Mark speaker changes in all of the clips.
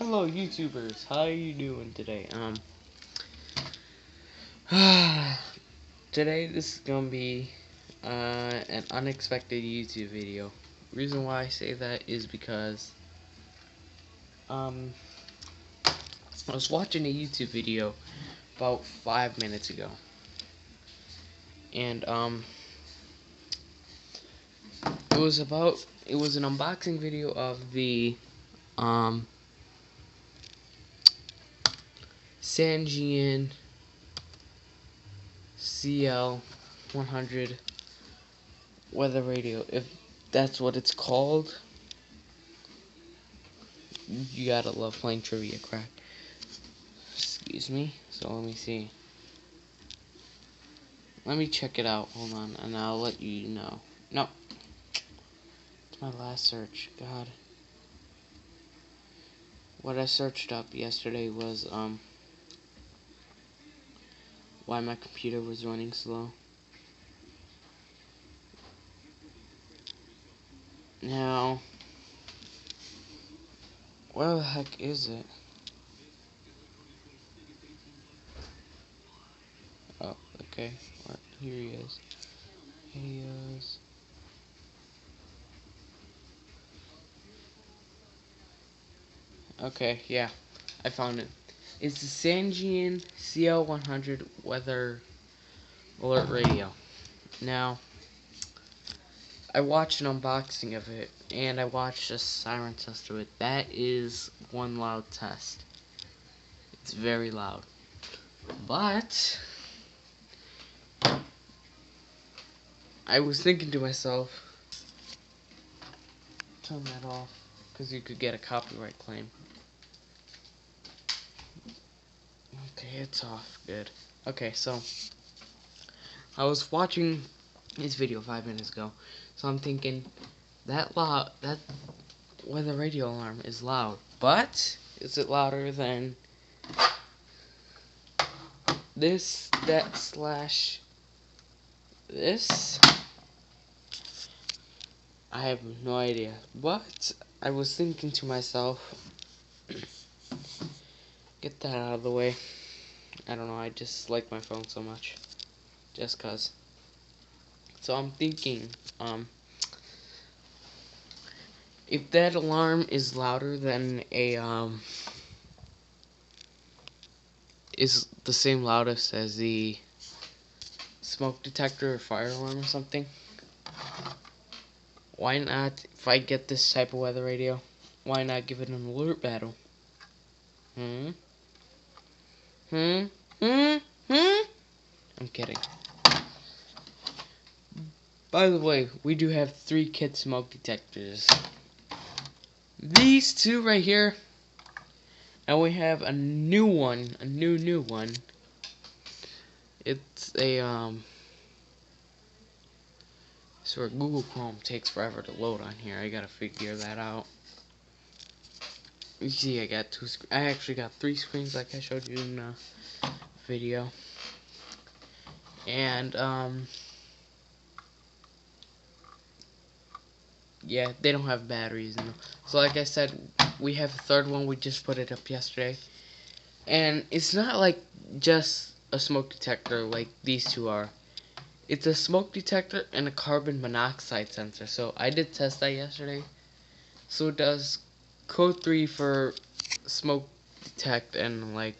Speaker 1: Hello YouTubers, how you doing today? Today this is gonna be an unexpected YouTube video. Reason why I say that is because I was watching a YouTube video about 5 minutes ago, and it was an unboxing video of the Sangean CL-100 weather radio, if that's what it's called. You gotta love playing trivia crack. Excuse me. So let me see. Let me check it out. Hold on, and I'll let you know. No, it's my last search. God, what I searched up yesterday was why my computer was running slow. Now, where the heck is it? Oh, okay. Here he is. Videos. Okay, yeah, I found it. It's the Sangean CL-100 weather alert radio. Now, I watched an unboxing of it, and I watched a siren test of it. That is one loud test. It's very loud. But I was thinking to myself, turn that off, because you could get a copyright claim. Okay, it's off. Good. Okay, so I was watching this video 5 minutes ago, so I'm thinking that weather radio alarm is loud, but is it louder than this, that, slash this? I have no idea, but I was thinking to myself, get that out of the way. I don't know, I just like my phone so much, just cause. So I'm thinking, if that alarm is louder than is the same loudest as the smoke detector or fire alarm or something, why not, if I get this type of weather radio, why not give it an alert battle? Hmm? I'm kidding. By the way, we do have 3 kit smoke detectors. These 2 right here, and we have a new one, a new one. It's a so Google Chrome takes forever to load on here. I gotta figure that out. You see, I got 2 I actually got 3 screens, like I showed you in the video. And yeah, they don't have batteries in them. So like I said, we have a 3rd one. We just put it up yesterday, and it's not like just a smoke detector like these 2 are. It's a smoke detector and a carbon monoxide sensor. So I did test that yesterday. So it does code 3 for smoke detect and like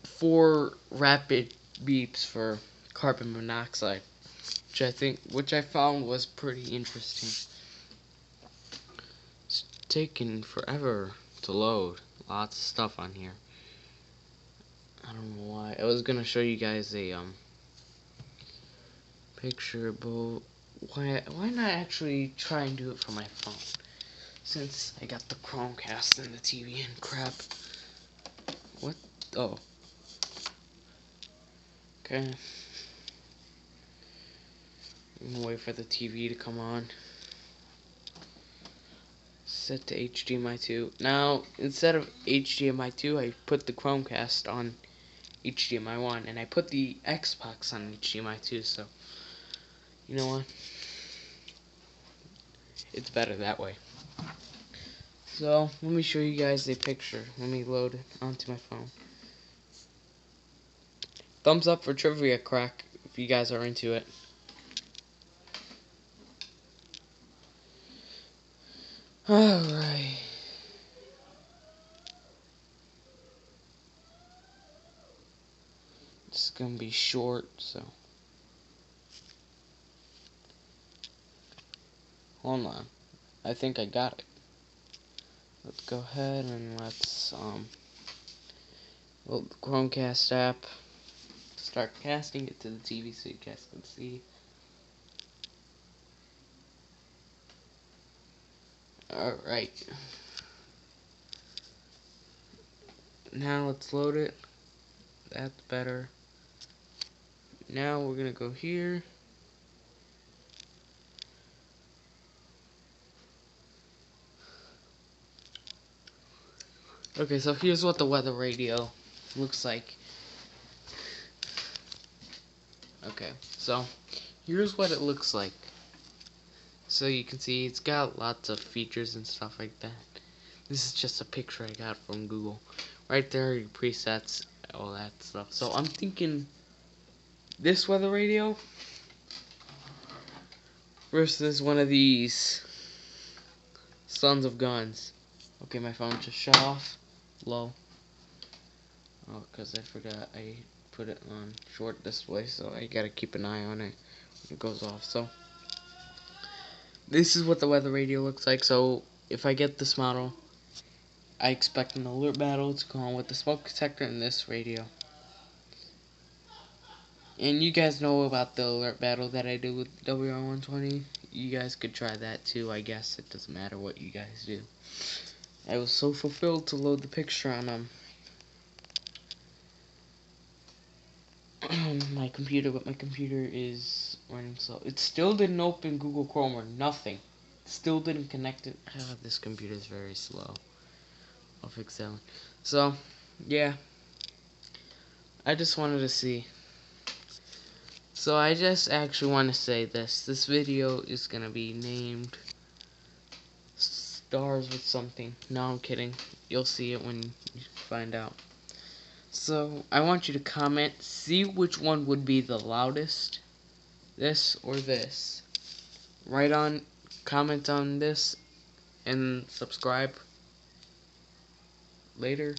Speaker 1: 4 rapid beeps for carbon monoxide, which I found was pretty interesting. It's taken forever to load. Lots of stuff on here. I don't know why. I was gonna show you guys a picture, but why not actually try and do it from my phone? Since I got the Chromecast and the TV and crap. What? Oh. Okay. I'm gonna wait for the TV to come on. Set to HDMI 2. Now, instead of HDMI 2, I put the Chromecast on HDMI 1, and I put the Xbox on HDMI 2, so you know what? It's better that way. So let me show you guys a picture. Let me load it onto my phone. Thumbs up for Trivia Crack if you guys are into it. Alright. It's gonna be short, so hold on. I think I got it. Let's go ahead and let's load the Chromecast app. Start casting it to the TV so you guys can see. Alright. Now let's load it. That's better. Now we're gonna go here. Okay, so here's what the weather radio looks like. Okay, so here's what it looks like. So you can see it's got lots of features and stuff like that. This is just a picture I got from Google. Right there, your presets, all that stuff. So I'm thinking this weather radio versus one of these Sons of Guns. Okay, my phone just shut off. Low. Oh, because I forgot I put it on short display, so I gotta keep an eye on it when it goes off. So this is what the weather radio looks like. So if I get this model, I expect an alert battle to go on with the smoke detector and this radio. And you guys know about the alert battle that I did with WR120. You guys could try that too, I guess. It doesn't matter what you guys do. I was so fulfilled to load the picture on my computer, but my computer is running slow. It still didn't open Google Chrome or nothing. Still didn't connect it. This computer is very slow. I'll fix that one. So, yeah. I just wanted to see. So I just actually want to say this. This video is going to be named Stars with something. No, I'm kidding. You'll see it when you find out. So I want you to comment. See which one would be the loudest. This or this. Comment on this and subscribe later.